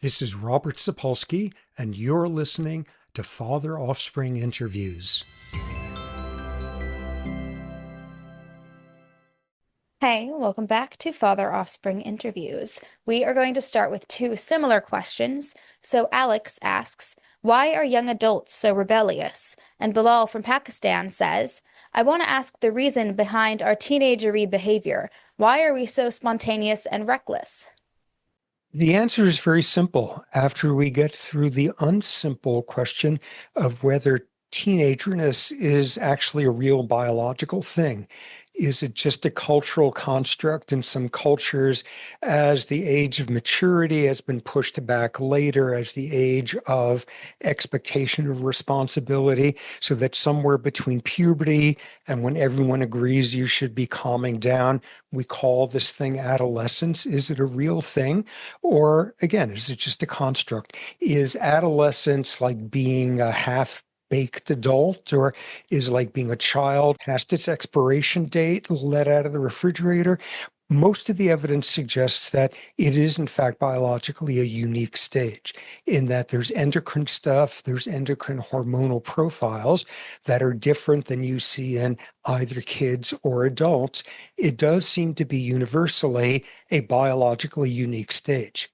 This is Robert Sapolsky, and you're listening to Father-Offspring Interviews. Hey, welcome back to Father-Offspring Interviews. We are going to start with two similar questions. So Alex asks, why are young adults so rebellious? And Bilal from Pakistan says, I want to ask the reason behind our teenagery behavior. Why are we so spontaneous and reckless? The answer is very simple. After we get through the unsimple question of whether teenagerness is actually a real biological thing, is it just a cultural construct in some cultures as the age of maturity has been pushed back later as the age of expectation of responsibility, so that somewhere between puberty and when everyone agrees you should be calming down, we call this thing adolescence? Is it a real thing? Or again, is it just a construct? Is adolescence like being a half-baked adult, or is like being a child past its expiration date, let out of the refrigerator? Most of the evidence suggests that it is, in fact, biologically a unique stage in that there's endocrine stuff, there's endocrine hormonal profiles that are different than you see in either kids or adults. It does seem to be universally a biologically unique stage.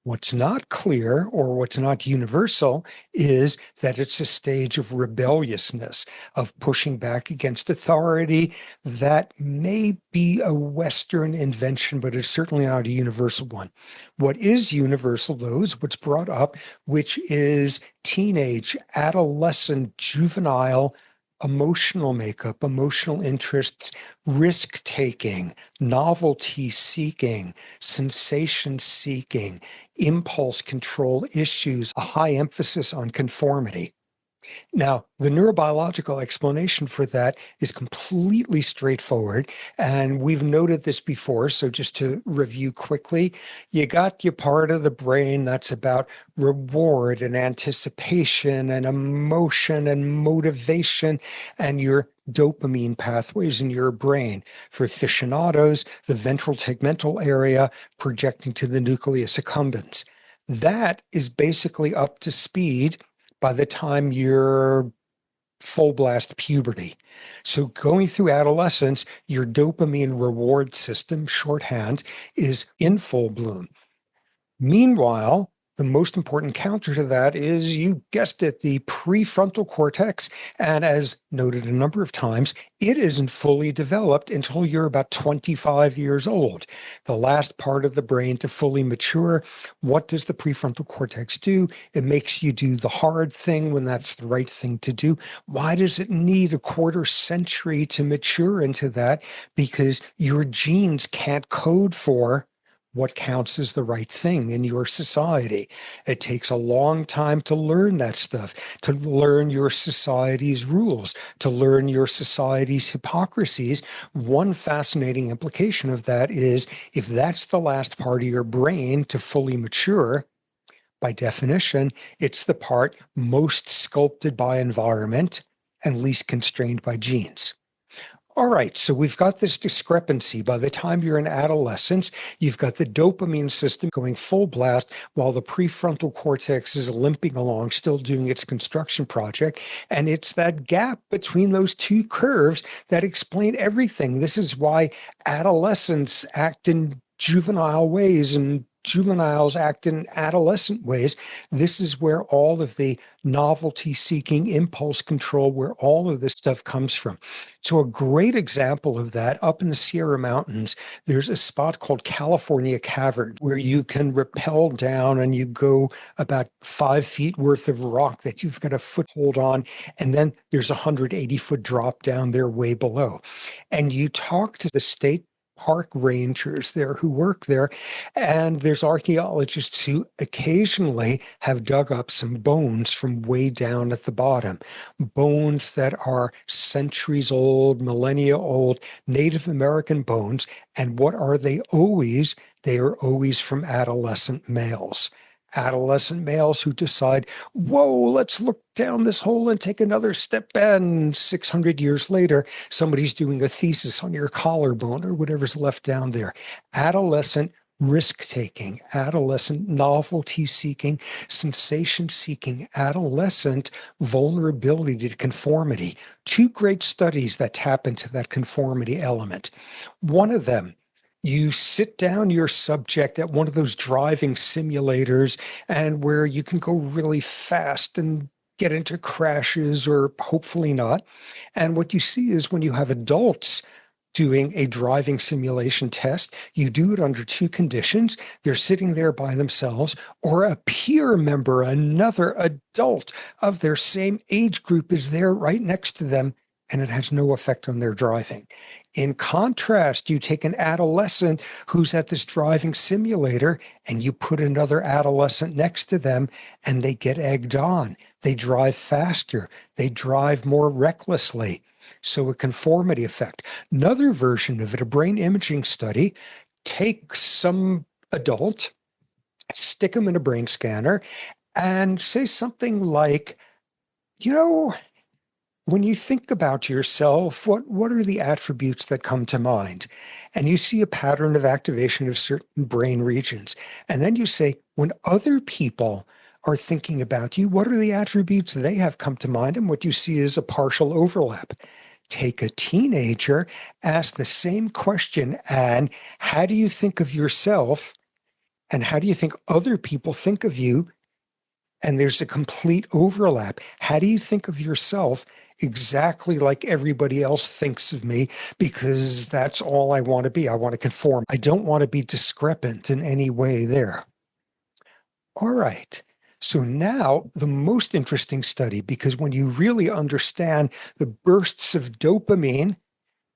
What's not clear or what's not universal is that it's a stage of rebelliousness, of pushing back against authority that may be a Western invention, but it's certainly not a universal one. What is universal, though, is what's brought up, which is teenage, adolescent, juvenile emotional makeup, emotional interests, risk taking, novelty seeking, sensation seeking, impulse control issues, a high emphasis on conformity. Now, the neurobiological explanation for that is completely straightforward, and we've noted this before, so just to review quickly, you got your part of the brain that's about reward and anticipation and emotion and motivation and your dopamine pathways in your brain. For aficionados, the ventral tegmental area projecting to the nucleus accumbens. That is basically up to speed by the time you're full blast puberty. So going through adolescence, your dopamine reward system, shorthand, is in full bloom. Meanwhile, the most important counter to that is, you guessed it, the prefrontal cortex. And as noted a number of times, it isn't fully developed until you're about 25 years old. The last part of the brain to fully mature. What does the prefrontal cortex do? It makes you do the hard thing when that's the right thing to do. Why does it need a quarter century to mature into that? Because your genes can't code for what counts as the right thing in your society. It takes a long time to learn that stuff, to learn your society's rules, to learn your society's hypocrisies. One fascinating implication of that is, if that's the last part of your brain to fully mature, by definition, it's the part most sculpted by environment and least constrained by genes. All right, so we've got this discrepancy. By the time you're in adolescence, you've got the dopamine system going full blast while the prefrontal cortex is limping along, still doing its construction project. And it's that gap between those two curves that explain everything. This is why adolescents act in juvenile ways and juveniles act in adolescent ways. This is where all of the novelty seeking, impulse control, where all of this stuff comes from. So a great example of that, up in the Sierra Mountains, there's a spot called California Cavern where you can rappel down and you go about 5 feet worth of rock that you've got a foothold on. And then there's a 180-foot drop down there way below. And you talk to the state park rangers there who work there, and there's archaeologists who occasionally have dug up some bones from way down at the bottom, bones that are centuries old, millennia old, Native American bones. And what are they always? They are always from adolescent males. Adolescent males who decide, whoa, let's look down this hole and take another step. And 600 years later, somebody's doing a thesis on your collarbone or whatever's left down there. Adolescent risk-taking adolescent, novelty-seeking, sensation-seeking adolescent vulnerability to conformity. Two great studies that tap into that conformity element. One of them, you sit down your subject at one of those driving simulators and where you can go really fast and get into crashes or hopefully not. And what you see is when you have adults doing a driving simulation test, you do it under two conditions. They're sitting there by themselves, or a peer member, another adult of their same age group is there right next to them, and it has no effect on their driving. In contrast, you take an adolescent who's at this driving simulator and you put another adolescent next to them, and they get egged on. They drive faster. They drive more recklessly. So a conformity effect. Another version of it, a brain imaging study, take some adult, stick them in a brain scanner, and say something like, you know, when you think about yourself, what are the attributes that come to mind? And you see a pattern of activation of certain brain regions. And then you say, when other people are thinking about you, what are the attributes they have come to mind? And what you see is a partial overlap. Take a teenager, ask the same question, and how do you think of yourself? And how do you think other people think of you? And there's a complete overlap. How do you think of yourself? Exactly like everybody else thinks of me, because that's all I want to be. I want to conform. I don't want to be discrepant in any way there. All right. So now the most interesting study, because when you really understand the bursts of dopamine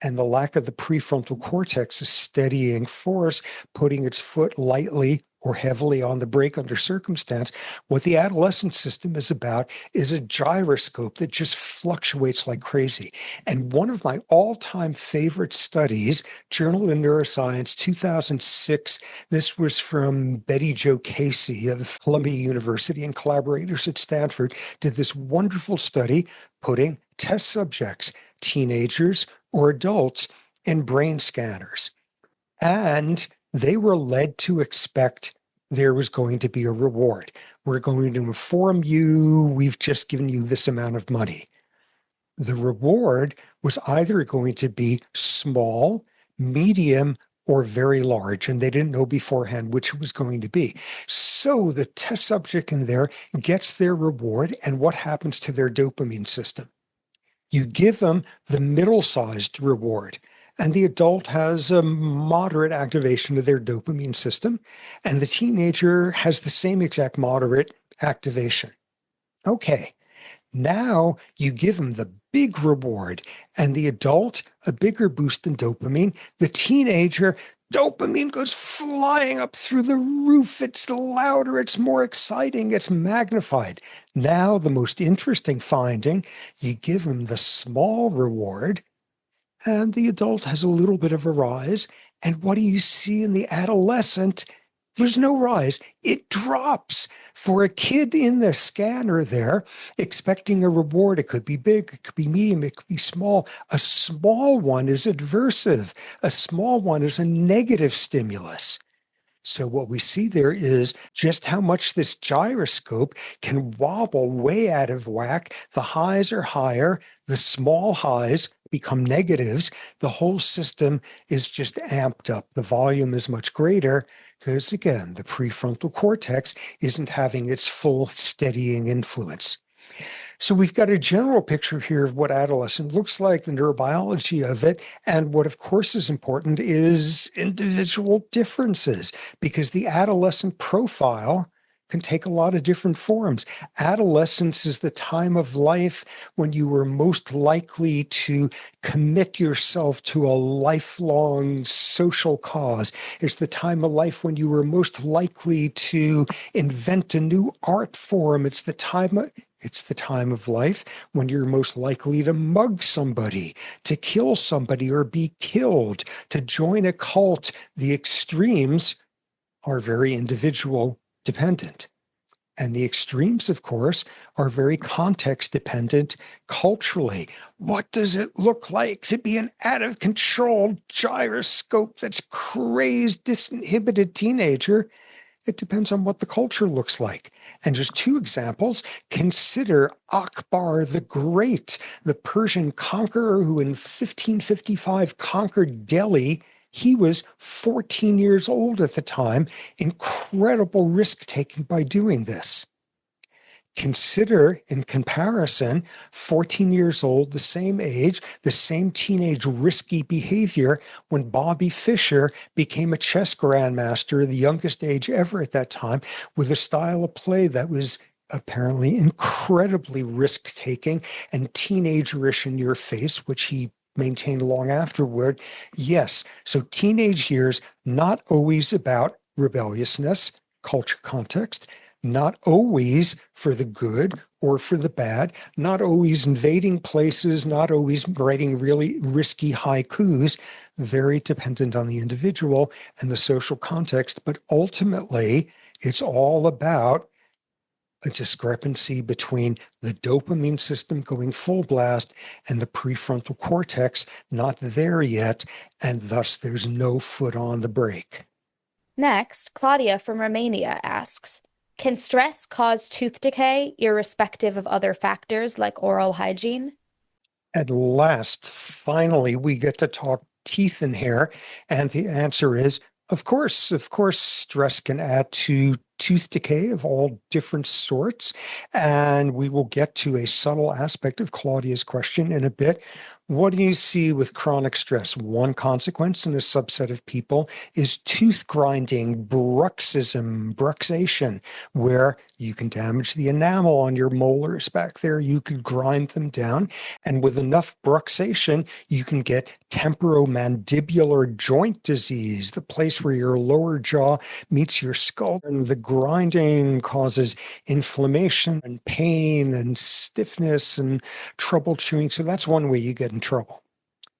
and the lack of the prefrontal cortex, a steadying force, putting its foot lightly or heavily on the brake under circumstance, what the adolescent system is about is a gyroscope that just fluctuates like crazy. And one of my all-time favorite studies, Journal of Neuroscience, 2006, this was from Betty Jo Casey of Columbia University and collaborators at Stanford, did this wonderful study putting test subjects, teenagers or adults, in brain scanners. And they were led to expect there was going to be a reward. We're going to inform you, we've just given you this amount of money. The reward was either going to be small, medium, or very large, and they didn't know beforehand which it was going to be. So the test subject in there gets their reward, and what happens to their dopamine system? You give them the middle-sized reward, and the adult has a moderate activation of their dopamine system, and the teenager has the same exact moderate activation. Okay, now you give them the big reward, and the adult, a bigger boost in dopamine. The teenager, dopamine goes flying up through the roof. It's louder, it's more exciting, it's magnified. Now, the most interesting finding, you give them the small reward, and the adult has a little bit of a rise. And what do you see in the adolescent? There's no rise. It drops. For a kid in the scanner there, expecting a reward, it could be big, it could be medium, it could be small. A small one is adversive. A small one is a negative stimulus. So what we see there is just how much this gyroscope can wobble way out of whack. The highs are higher, the small highs become negatives. The whole system is just amped up. The volume is much greater because, again, the prefrontal cortex isn't having its full steadying influence. So we've got a general picture here of what adolescent looks like, the neurobiology of it, and what, of course, is important is individual differences, because the adolescent profile can take a lot of different forms. Adolescence is the time of life when you were most likely to commit yourself to a lifelong social cause. It's the time of life when you were most likely to invent a new art form. It's the time of life when you're most likely to mug somebody, to kill somebody or be killed, to join a cult. The extremes are very individual dependent. And the extremes, of course, are very context dependent culturally. What does it look like to be an out of control gyroscope that's crazed, disinhibited teenager? It depends on what the culture looks like. And just two examples. Consider Akbar the Great, the Persian conqueror who in 1555 conquered Delhi. He was 14 years old at the time. Incredible risk taking by doing this. Consider, in comparison, 14 years old, the same age, the same teenage risky behavior when Bobby Fischer became a chess grandmaster, the youngest age ever at that time, with a style of play that was apparently incredibly risk-taking and teenagerish in your face, which he maintained long afterward. Yes, so teenage years, not always about rebelliousness, culture context, not always for the good or for the bad, not always invading places, not always writing really risky haikus, very dependent on the individual and the social context. But ultimately, it's all about a discrepancy between the dopamine system going full blast and the prefrontal cortex not there yet, and thus there's no foot on the brake. Next, Claudia from Romania asks, can stress cause tooth decay, irrespective of other factors like oral hygiene? At last, finally, we get to talk teeth and hair. And the answer is, of course, stress can add to tooth decay of all different sorts. And we will get to a subtle aspect of Claudia's question in a bit. What do you see with chronic stress? One consequence in a subset of people is tooth grinding, bruxation, where you can damage the enamel on your molars back there. You could grind them down. And with enough bruxation, you can get temporomandibular joint disease, the place where your lower jaw meets your skull. And the grinding causes inflammation and pain and stiffness and trouble chewing. So that's one way you get in trouble.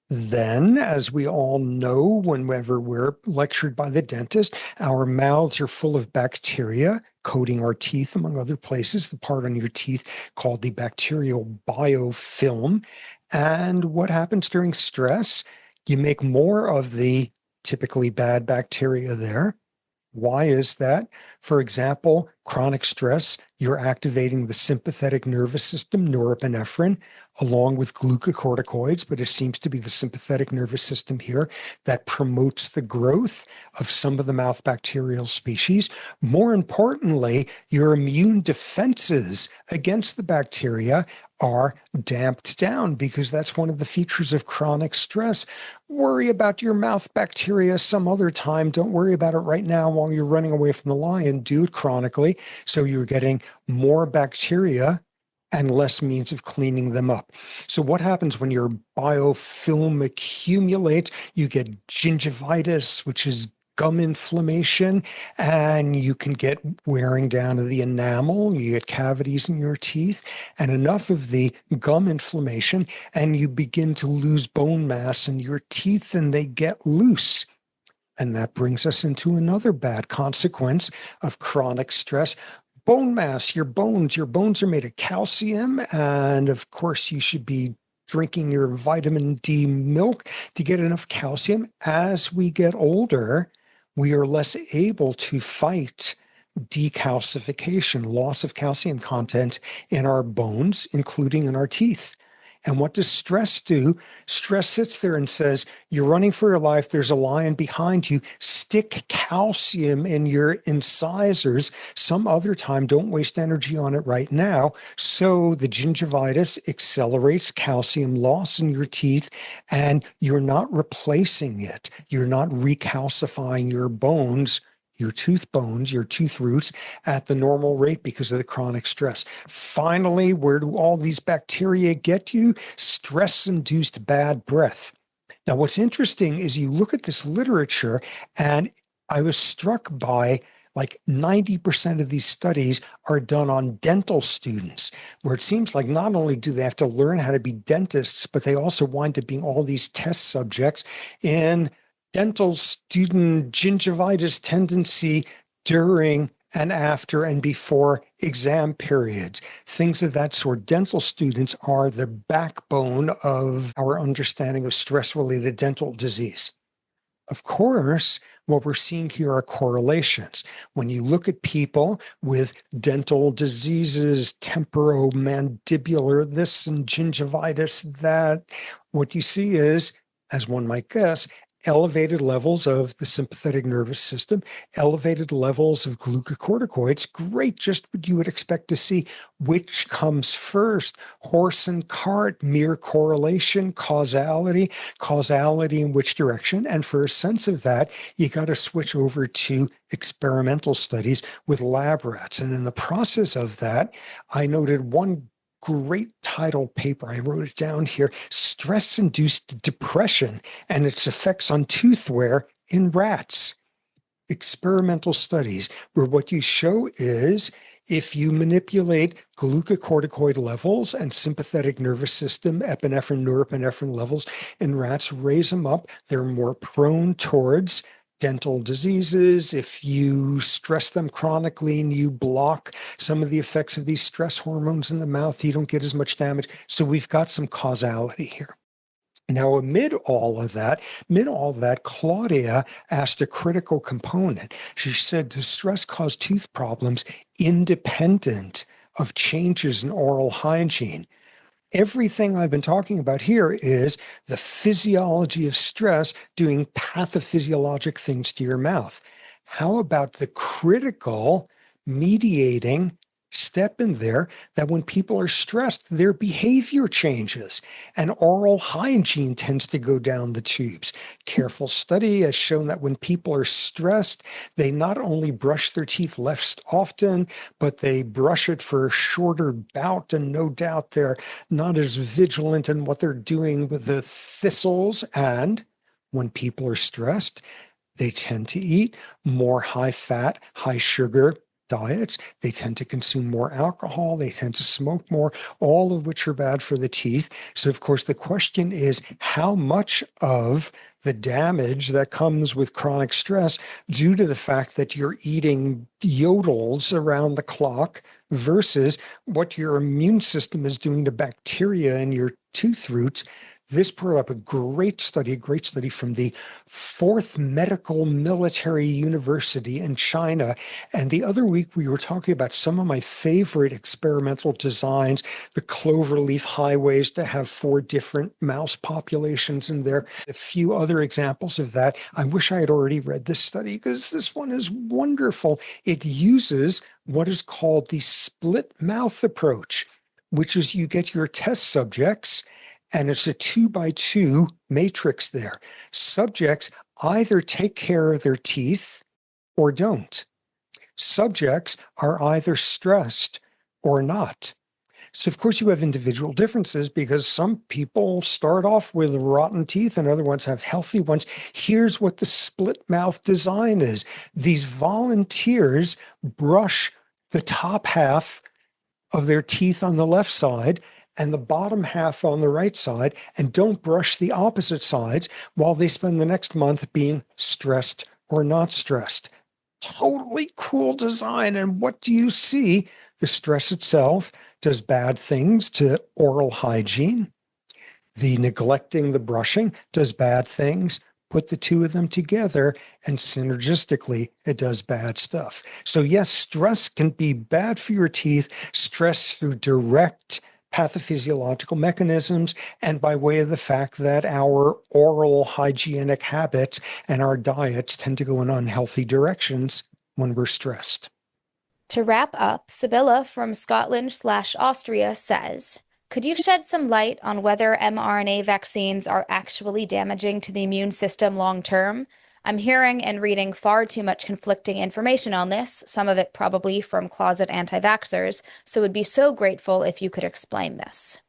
Then, as we all know, whenever we're lectured by the dentist, our mouths are full of bacteria coating our teeth, among other places, the part on your teeth called the bacterial biofilm. And what happens during stress? You make more of the typically bad bacteria there. Why is that? For example, chronic stress, you're activating the sympathetic nervous system, norepinephrine, along with glucocorticoids, but it seems to be the sympathetic nervous system here that promotes the growth of some of the mouth bacterial species. More importantly, your immune defenses against the bacteria are damped down because that's one of the features of chronic stress. Worry about your mouth bacteria some other time. Don't worry about it right now while you're running away from the lion. Do it chronically so you're getting more bacteria and less means of cleaning them up. So what happens when your biofilm accumulates? You get gingivitis, which is gum inflammation, and you can get wearing down of the enamel. You get cavities in your teeth and enough of the gum inflammation, and you begin to lose bone mass in your teeth and they get loose. And that brings us into another bad consequence of chronic stress. Bone mass, your bones are made of calcium. And of course, you should be drinking your vitamin D milk to get enough calcium. As we get older, we are less able to fight decalcification, loss of calcium content in our bones, including in our teeth. And what does stress do? Stress sits there and says, you're running for your life. There's a lion behind you. Stick calcium in your incisors some other time. Don't waste energy on it right now. So the gingivitis accelerates calcium loss in your teeth, and you're not replacing it. You're not recalcifying your bones, your tooth bones, your tooth roots at the normal rate because of the chronic stress. Finally, where do all these bacteria get you? Stress-induced bad breath. Now, what's interesting is you look at this literature, and I was struck by like 90% of these studies are done on dental students, where it seems like not only do they have to learn how to be dentists, but they also wind up being all these test subjects in dental student gingivitis tendency during and after and before exam periods, things of that sort. Dental students are the backbone of our understanding of stress-related dental disease. Of course, what we're seeing here are correlations. When you look at people with dental diseases, temporomandibular this and gingivitis that, what you see is, as one might guess, elevated levels of the sympathetic nervous system, elevated levels of glucocorticoids. Great, just what you would expect to see. Which comes first? Horse and cart, mere correlation, causality in which direction. And for a sense of that, you got to switch over to experimental studies with lab rats. And in the process of that, I noted one great title paper. I wrote it down here: Stress-Induced Depression and Its Effects on Tooth Wear in Rats. Experimental studies where what you show is if you manipulate glucocorticoid levels and sympathetic nervous system, epinephrine, norepinephrine levels in rats, raise them up, they're more prone towards dental diseases. If you stress them chronically and you block some of the effects of these stress hormones in the mouth, you don't get as much damage. So we've got some causality here. Now, amid all of that, Claudia asked a critical component. She said, does stress cause tooth problems independent of changes in oral hygiene? Everything I've been talking about here is the physiology of stress doing pathophysiologic things to your mouth. How about the critical mediating step in there that when people are stressed, their behavior changes and oral hygiene tends to go down the tubes? Careful study has shown that when people are stressed, they not only brush their teeth less often, but they brush it for a shorter bout, and no doubt they're not as vigilant in what they're doing with the thistles. And when people are stressed, they tend to eat more high fat, high sugar diets. They tend to consume more alcohol. They tend to smoke more, all of which are bad for the teeth. So, of course, the question is how much of the damage that comes with chronic stress due to the fact that you're eating yodels around the clock versus what your immune system is doing to bacteria in your tooth roots. This brought up a great study from the Fourth Medical Military University in China. And the other week, we were talking about some of my favorite experimental designs, the cloverleaf highways to have 4 different mouse populations in there, a few other examples of that. I wish I had already read this study because this one is wonderful. It uses what is called the split mouth approach, which is you get your test subjects, and it's a 2x2 matrix there. Subjects either take care of their teeth or don't. Subjects are either stressed or not. So, of course, you have individual differences because some people start off with rotten teeth and other ones have healthy ones. Here's what the split mouth design is. These volunteers brush the top half of their teeth on the left side and the bottom half on the right side, and don't brush the opposite sides while they spend the next month being stressed or not stressed. Totally cool design. And what do you see? The stress itself does bad things to oral hygiene. The neglecting the brushing does bad things. Put the two of them together, and synergistically, it does bad stuff. So yes, stress can be bad for your teeth, stress through direct pathophysiological mechanisms, and by way of the fact that our oral hygienic habits and our diets tend to go in unhealthy directions when we're stressed. To wrap up, Sibylla from Scotland/Austria says, could you shed some light on whether mRNA vaccines are actually damaging to the immune system long term? I'm hearing and reading far too much conflicting information on this, some of it probably from closet anti-vaxxers, so would be so grateful if you could explain this.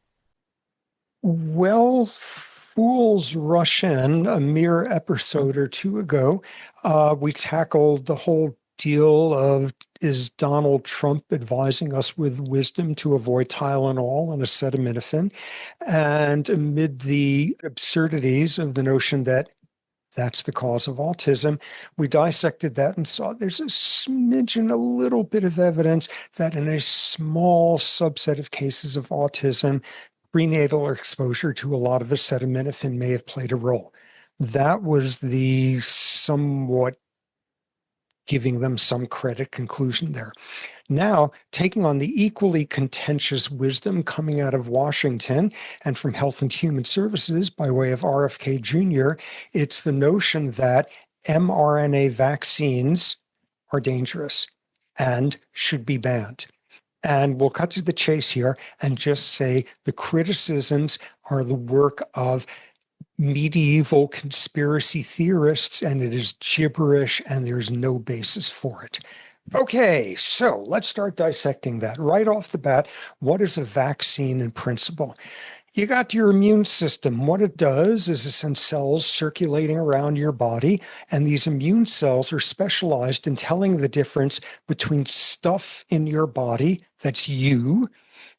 Well, fools rush in. A mere episode or two ago, we tackled the whole deal of, is Donald Trump advising us with wisdom to avoid Tylenol and acetaminophen? And amid the absurdities of the notion that That's the cause of autism. We dissected that and saw there's a smidgen, a little bit of evidence that in a small subset of cases of autism, prenatal exposure to a lot of acetaminophen may have played a role. That was the somewhat giving them some credit conclusion there. Now, taking on the equally contentious wisdom coming out of Washington and from Health and Human Services by way of RFK Jr., it's the notion that mRNA vaccines are dangerous and should be banned. And we'll cut to the chase here and just say the criticisms are the work of medieval conspiracy theorists, and it is gibberish, and there's no basis for it. Okay, so let's start dissecting that. Right off the bat, what is a vaccine in principle? You got your immune system. What it does is it sends cells circulating around your body, and these immune cells are specialized in telling the difference between stuff in your body that's you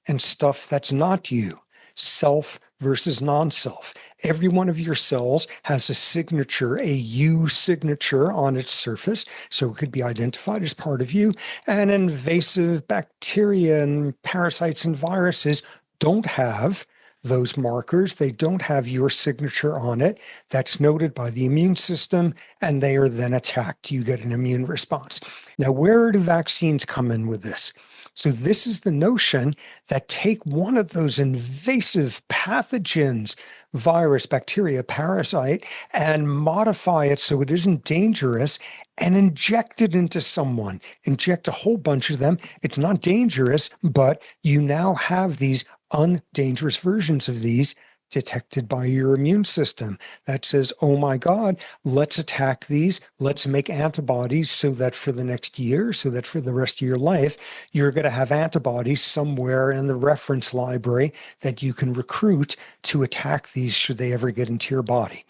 and stuff that's not you. Self versus non-self. Every one of your cells has a signature, a U signature on its surface, so it could be identified as part of you. And invasive bacteria and parasites and viruses don't have those markers. They don't have your signature on it. That's noted by the immune system, and they are then attacked. You get an immune response. Now, where do vaccines come in with this? So this is the notion that take one of those invasive pathogens, virus, bacteria, parasite, and modify it so it isn't dangerous and inject it into someone. Inject a whole bunch of them. It's not dangerous, but you now have these undangerous versions of these detected by your immune system that says, oh my God, let's attack these. Let's make antibodies so that for the next year, so that for the rest of your life, you're going to have antibodies somewhere in the reference library that you can recruit to attack these should they ever get into your body.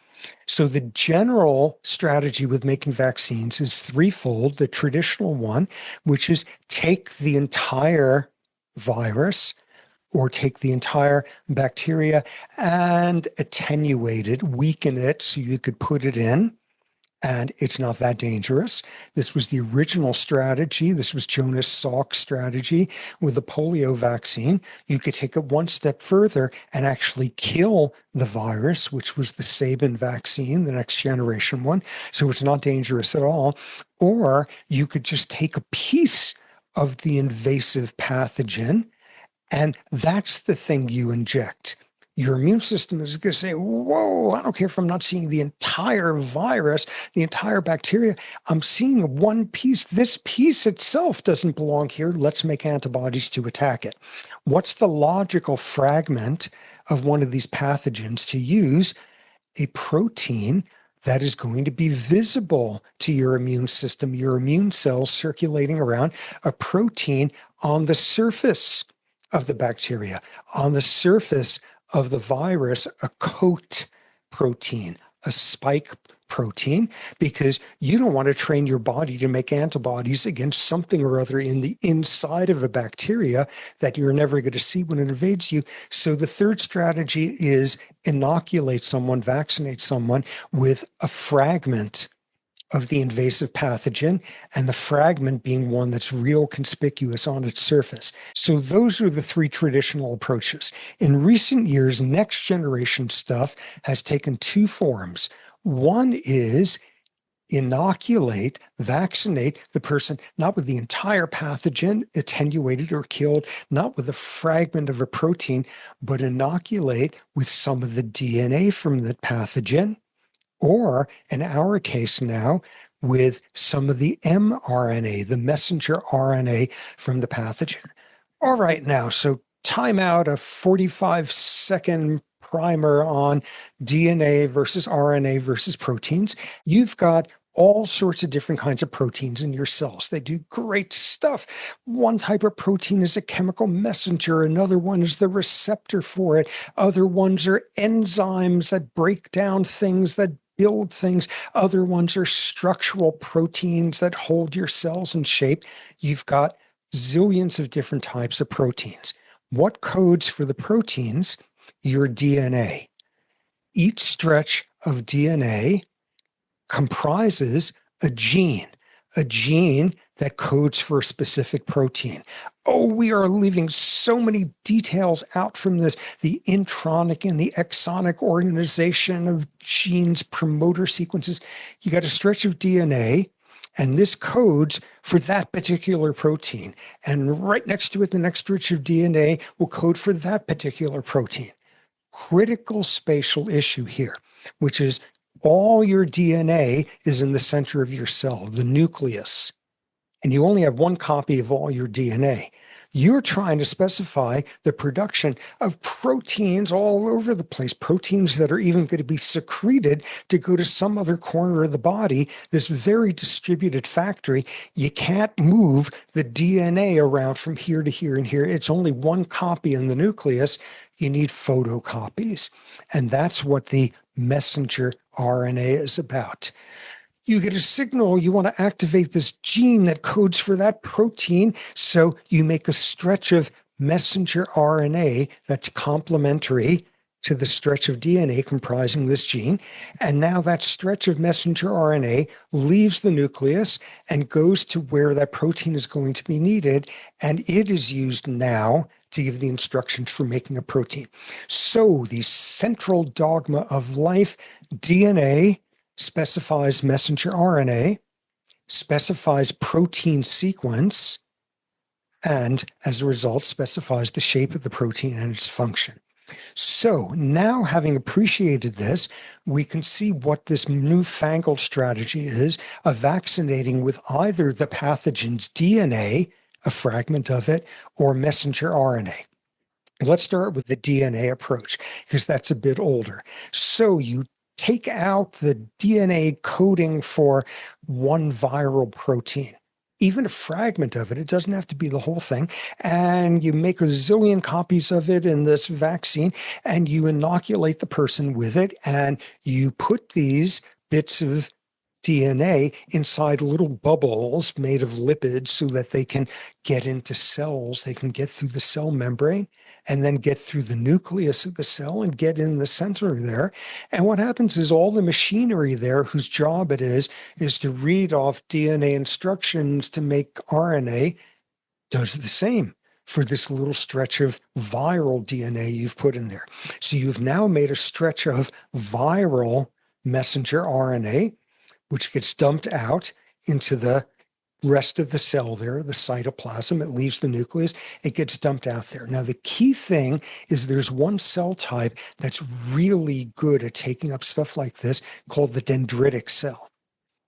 So the general strategy with making vaccines is threefold. The traditional one, which is take the entire virus, or take the entire bacteria and attenuate it, weaken it so you could put it in, and it's not that dangerous. This was the original strategy. This was Jonas Salk's strategy with the polio vaccine. You could take it one step further and actually kill the virus, which was the Sabin vaccine, the next generation one. So it's not dangerous at all. Or you could just take a piece of the invasive pathogen, and that's the thing you inject. Your immune system is going to say, whoa, I don't care if I'm not seeing the entire virus, the entire bacteria. I'm seeing one piece. This piece itself doesn't belong here. Let's make antibodies to attack it. What's the logical fragment of one of these pathogens to use? A protein that is going to be visible to your immune system, your immune cells circulating around, a protein on the surface of the bacteria, on the surface of the virus, a coat protein, a spike protein, because you don't want to train your body to make antibodies against something or other in the inside of a bacteria that you're never going to see when it invades you. So the third strategy is inoculate someone, vaccinate someone with a fragment of the invasive pathogen, and the fragment being one that's real conspicuous on its surface. So those are the three traditional approaches. In recent years, next generation stuff has taken two forms. One is inoculate, vaccinate the person, not with the entire pathogen attenuated or killed, not with a fragment of a protein, but inoculate with some of the DNA from the pathogen, or in our case now, with some of the mRNA, the messenger RNA from the pathogen. All right, now, so time out, a 45-second primer on DNA versus RNA versus proteins. You've got all sorts of different kinds of proteins in your cells. They do great stuff. One type of protein is a chemical messenger. Another one is the receptor for it. Other ones are enzymes that break down things, that build things. Other ones are structural proteins that hold your cells in shape. You've got zillions of different types of proteins. What codes for the proteins? Your DNA. Each stretch of DNA comprises a gene, a gene that codes for a specific protein. Oh, we are leaving so many details out from this. The intronic and the exonic organization of genes, promoter sequences. You got a stretch of DNA, and this codes for that particular protein. And right next to it, the next stretch of DNA will code for that particular protein. Critical spatial issue here, which is all your DNA is in the center of your cell, the nucleus, and you only have one copy of all your DNA. You're trying to specify the production of proteins all over the place, proteins that are even going to be secreted to go to some other corner of the body, this very distributed factory. You can't move the DNA around from here to here and here. It's only one copy in the nucleus. You need photocopies. And that's what the messenger RNA is about. You get a signal, you want to activate this gene that codes for that protein. So you make a stretch of messenger RNA that's complementary to the stretch of DNA comprising this gene. And now that stretch of messenger RNA leaves the nucleus and goes to where that protein is going to be needed. And it is used now to give the instructions for making a protein. So the central dogma of life, DNA, specifies messenger RNA, specifies protein sequence, and as a result, specifies the shape of the protein and its function. So now, having appreciated this, we can see what this newfangled strategy is of vaccinating with either the pathogen's DNA, a fragment of it, or messenger RNA. Let's start with the DNA approach, because that's a bit older. So you take out the DNA coding for one viral protein, even a fragment of it. It doesn't have to be the whole thing. And you make a zillion copies of it in this vaccine, and you inoculate the person with it, and you put these bits of DNA inside little bubbles made of lipids so that they can get into cells. They can get through the cell membrane and then get through the nucleus of the cell and get in the center there. And what happens is all the machinery there, whose job it is to read off DNA instructions to make RNA, does the same for this little stretch of viral DNA you've put in there. So you've now made a stretch of viral messenger RNA, which gets dumped out into the rest of the cell there, the cytoplasm. It leaves the nucleus. It gets dumped out there. Now, the key thing is there's one cell type that's really good at taking up stuff like this called the dendritic cell.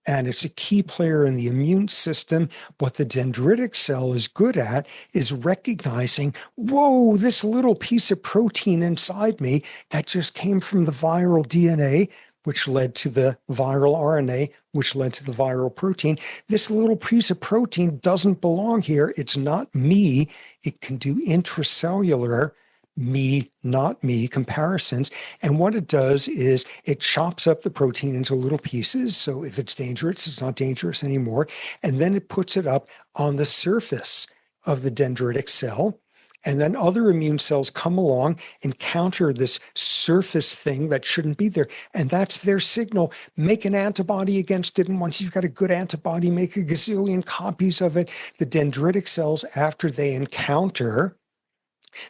And it's a key player in the immune system. What the dendritic cell is good at is recognizing, whoa, this little piece of protein inside me that just came from the viral DNA, which led to the viral RNA, which led to the viral protein. This little piece of protein doesn't belong here. It's not me. It can do intracellular me, not me comparisons. And what it does is it chops up the protein into little pieces. So if it's dangerous, it's not dangerous anymore. And then it puts it up on the surface of the dendritic cell. And then other immune cells come along and counter this surface thing that shouldn't be there. And that's their signal. Make an antibody against it. And once you've got a good antibody, make a gazillion copies of it. The dendritic cells, after they encounter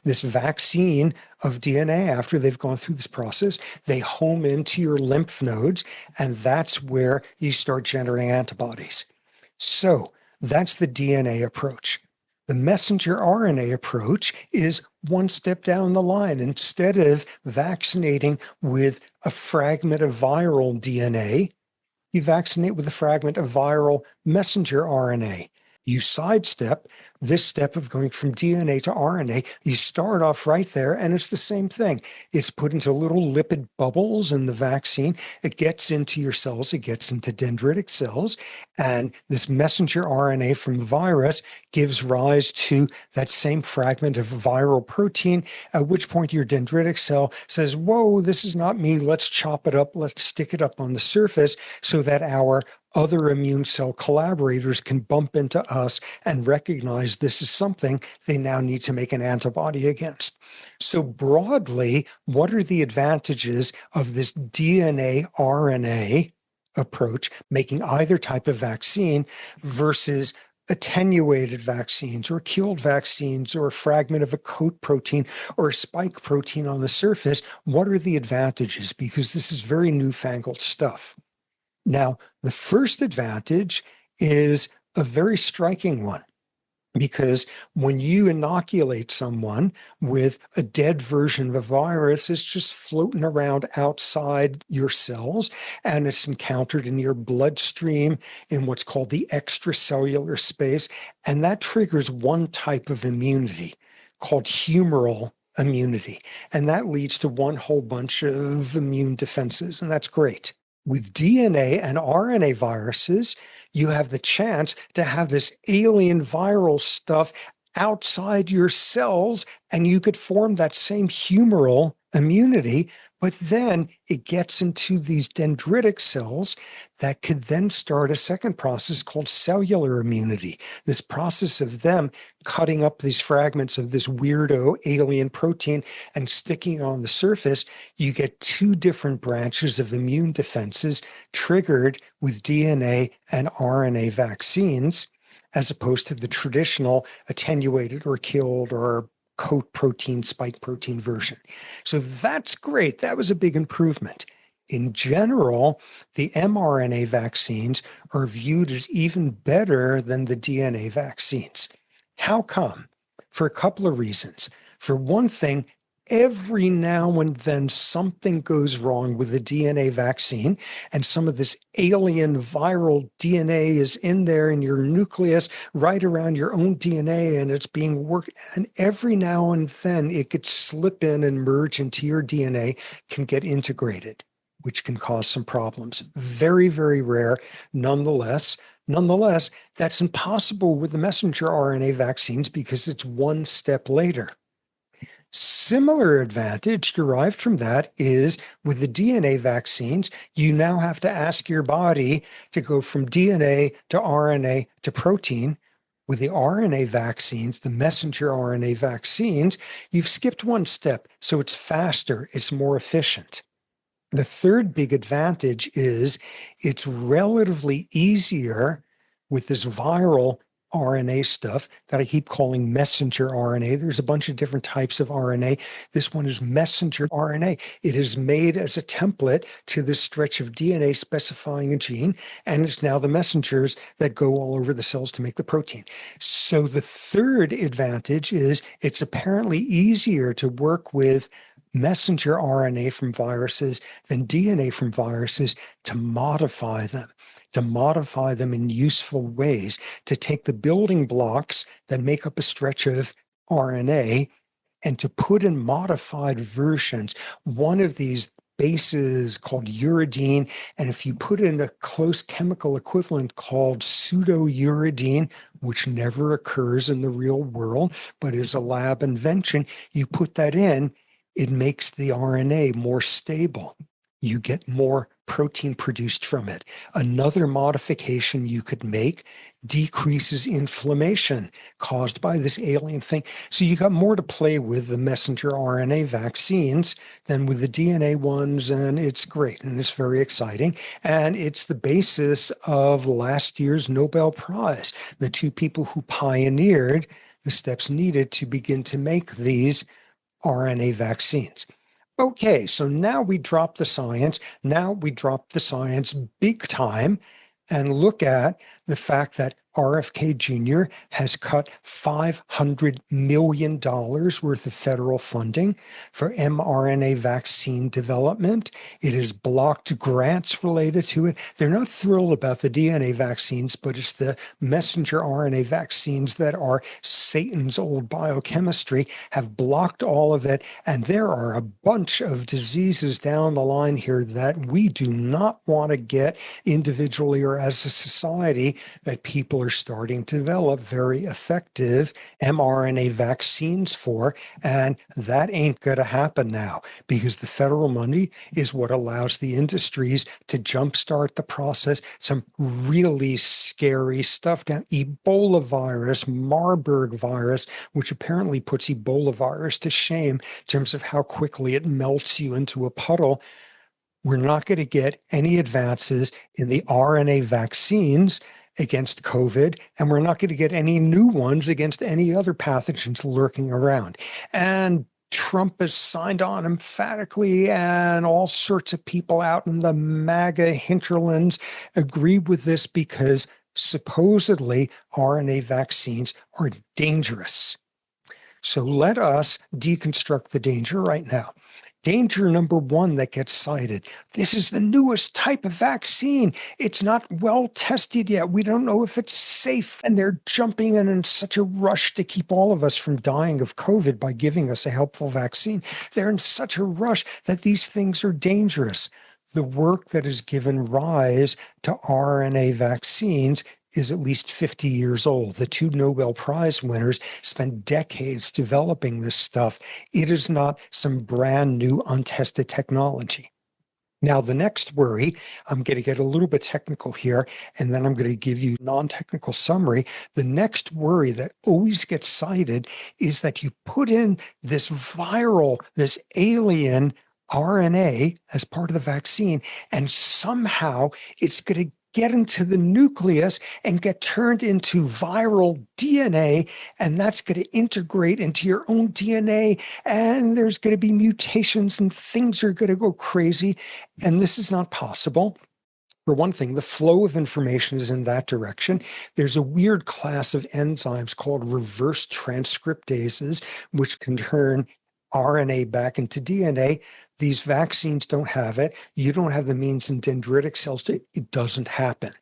this vaccine of DNA, after they've gone through this process, they home into your lymph nodes. And that's where you start generating antibodies. So that's the DNA approach. The messenger RNA approach is one step down the line. Instead of vaccinating with a fragment of viral DNA, you vaccinate with a fragment of viral messenger RNA. You sidestep this step of going from DNA to RNA. You start off right there, and it's the same thing. It's put into little lipid bubbles in the vaccine. It gets into your cells. It gets into dendritic cells. And this messenger RNA from the virus gives rise to that same fragment of viral protein, at which point your dendritic cell says, whoa, this is not me. Let's chop it up. Let's stick it up on the surface so that our other immune cell collaborators can bump into us and recognize this is something they now need to make an antibody against. So broadly, what are the advantages of this DNA RNA approach, making either type of vaccine versus attenuated vaccines or killed vaccines or a fragment of a coat protein or a spike protein on the surface, what are the advantages? Because this is very newfangled stuff. Now, the first advantage is a very striking one. Because when you inoculate someone with a dead version of a virus, it's just floating around outside your cells and it's encountered in your bloodstream in what's called the extracellular space. And that triggers one type of immunity called humoral immunity. And that leads to one whole bunch of immune defenses. And that's great. With DNA and RNA viruses, you have the chance to have this alien viral stuff outside your cells, and you could form that same humoral immunity, but then it gets into these dendritic cells that could then start a second process called cellular immunity. This process of them cutting up these fragments of this weirdo alien protein and sticking on the surface, you get two different branches of immune defenses triggered with DNA and RNA vaccines, as opposed to the traditional attenuated or killed or coat protein, spike protein version. So that's great. That was a big improvement. In general, the mRNA vaccines are viewed as even better than the DNA vaccines. How come? For a couple of reasons. For one thing, every now and then something goes wrong with the DNA vaccine, and some of this alien viral DNA is in there in your nucleus, right around your own DNA, and it's being worked. And every now and then it could slip in and merge into your DNA, can get integrated, which can cause some problems. Very, very rare. Nonetheless, that's impossible with the messenger RNA vaccines because it's one step later. Similar advantage derived from that is with the DNA vaccines, you now have to ask your body to go from DNA to RNA to protein. With the RNA vaccines, the messenger RNA vaccines, you've skipped one step, so it's faster, it's more efficient. The third big advantage is it's relatively easier with this viral RNA stuff that I keep calling messenger RNA. There's a bunch of different types of RNA. This one is messenger RNA. It is made as a template to this stretch of DNA specifying a gene, and it's now the messengers that go all over the cells to make the protein. So the third advantage is it's apparently easier to work with messenger RNA from viruses than DNA from viruses to modify them in useful ways, to take the building blocks that make up a stretch of RNA and to put in modified versions. One of these bases called uridine, and if you put in a close chemical equivalent called pseudouridine, which never occurs in the real world, but is a lab invention, you put that in, it makes the RNA more stable. You get more protein produced from it. Another modification you could make decreases inflammation caused by this alien thing. So you got more to play with the messenger RNA vaccines than with the DNA ones, and it's great and it's very exciting. And it's the basis of last year's Nobel Prize, the two people who pioneered the steps needed to begin to make these RNA vaccines. Okay, so now we drop the science. Now we drop the science big time and look at the fact that RFK Jr. has cut $500 million worth of federal funding for mRNA vaccine development. It has blocked grants related to it. They're not thrilled about the DNA vaccines, but it's the messenger RNA vaccines that are Satan's old biochemistry, have blocked all of it. And there are a bunch of diseases down the line here that we do not want to get individually or as a society, that people are starting to develop very effective mRNA vaccines for. And that ain't going to happen now, because the federal money is what allows the industries to jumpstart the process. Some really scary stuff down. Ebola virus, Marburg virus, which apparently puts Ebola virus to shame in terms of how quickly it melts you into a puddle. We're not going to get any advances in the RNA vaccines against COVID, and we're not going to get any new ones against any other pathogens lurking around. And Trump has signed on emphatically, and all sorts of people out in the MAGA hinterlands agree with this because supposedly RNA vaccines are dangerous. So let us deconstruct the danger right now. Danger number one that gets cited. This is the newest type of vaccine. It's not well tested yet. We don't know if it's safe. And they're jumping in such a rush to keep all of us from dying of COVID by giving us a helpful vaccine. They're in such a rush that these things are dangerous. The work that has given rise to RNA vaccines is at least 50 years old. The two Nobel Prize winners spent decades developing this stuff. It is not some brand new untested technology. Now, the next worry, I'm going to get a little bit technical here, and then I'm going to give you a non-technical summary. The next worry that always gets cited is that you put in this viral, this alien RNA as part of the vaccine, and somehow it's going to get into the nucleus and get turned into viral DNA, and that's going to integrate into your own DNA, and there's going to be mutations and things are going to go crazy. And this is not possible. For one thing, the flow of information is in that direction. There's a weird class of enzymes called reverse transcriptases, which can turn RNA back into DNA. These vaccines don't have it. You don't have the means in dendritic cells to, it doesn't happen.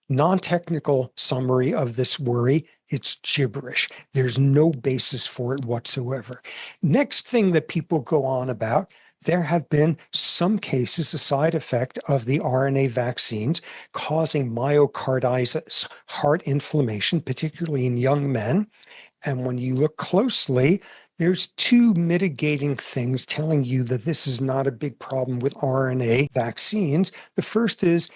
Non-technical summary of this worry, it's gibberish. There's no basis for it whatsoever. Next thing that people go on about, there have been some cases, a side effect of the RNA vaccines causing myocarditis, heart inflammation, particularly in young men. And when you look closely, there's two mitigating things telling you that this is not a big problem with RNA vaccines. The first is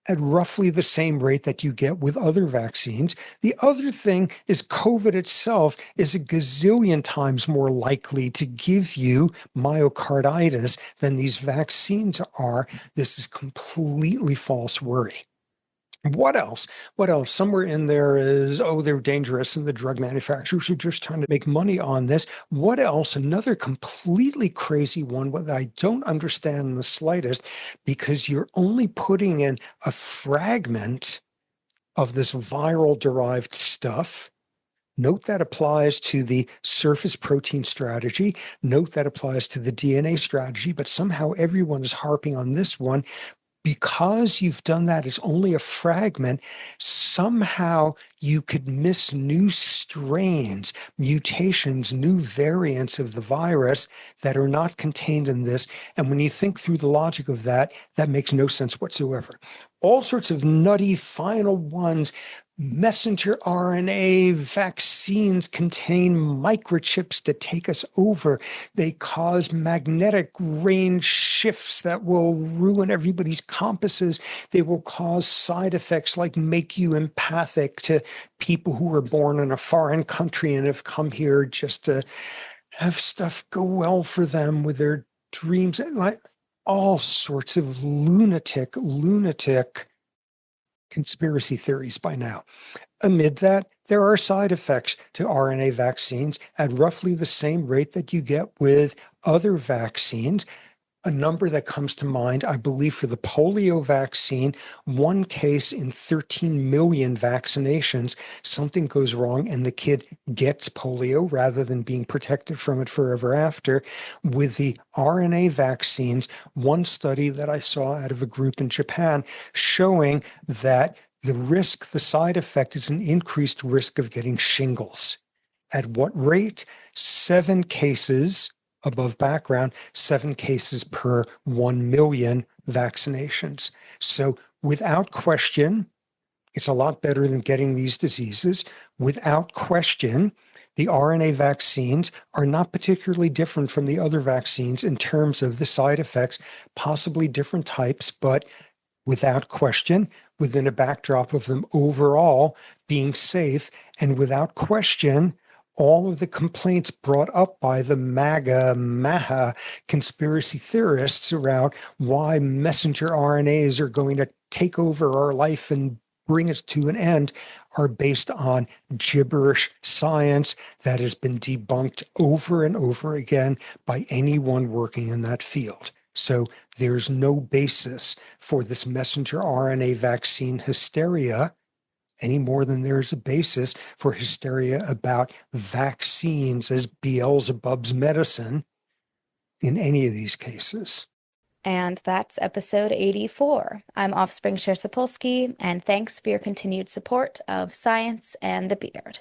at roughly the same rate that you get with other vaccines. The other thing is COVID itself is a gazillion times more likely to give you myocarditis than these vaccines are. This is completely false worry. What else? What else? Somewhere in there is, oh, they're dangerous and the drug manufacturers are just trying to make money on this. What else? Another completely crazy one that I don't understand in the slightest, because you're only putting in a fragment of this viral derived stuff. Note that applies to the surface protein strategy. Note that applies to the DNA strategy, but somehow everyone is harping on this one. Because you've done that, it's only a fragment. Somehow you could miss new strains, mutations, new variants of the virus that are not contained in this. And when you think through the logic of that, that makes no sense whatsoever. All sorts of nutty final ones. Messenger RNA vaccines contain microchips that take us over. They cause magnetic range shifts that will ruin everybody's compasses. They will cause side effects like make you empathic to people who were born in a foreign country and have come here just to have stuff go well for them with their dreams. Like all sorts of lunatic conspiracy theories by now. Amid that, there are side effects to RNA vaccines at roughly the same rate that you get with other vaccines. A number that comes to mind, I believe, for the polio vaccine, one case in 13 million vaccinations, something goes wrong and the kid gets polio rather than being protected from it forever after. With the RNA vaccines, one study that I saw out of a group in Japan showing that the side effect is an increased risk of getting shingles. At what rate? 7 cases above background, 7 cases per 1 million vaccinations. So without question, it's a lot better than getting these diseases. Without question, the RNA vaccines are not particularly different from the other vaccines in terms of the side effects, possibly different types, but without question, within a backdrop of them overall being safe, and without question, all of the complaints brought up by the MAGA conspiracy theorists around why messenger RNAs are going to take over our life and bring us to an end are based on gibberish science that has been debunked over and over again by anyone working in that field. So there's no basis for this messenger RNA vaccine hysteria any more than there's a basis for hysteria about vaccines as Beelzebub's medicine in any of these cases. And that's episode 84. I'm Offspring Chair Sapolsky, and thanks for your continued support of science and the beard.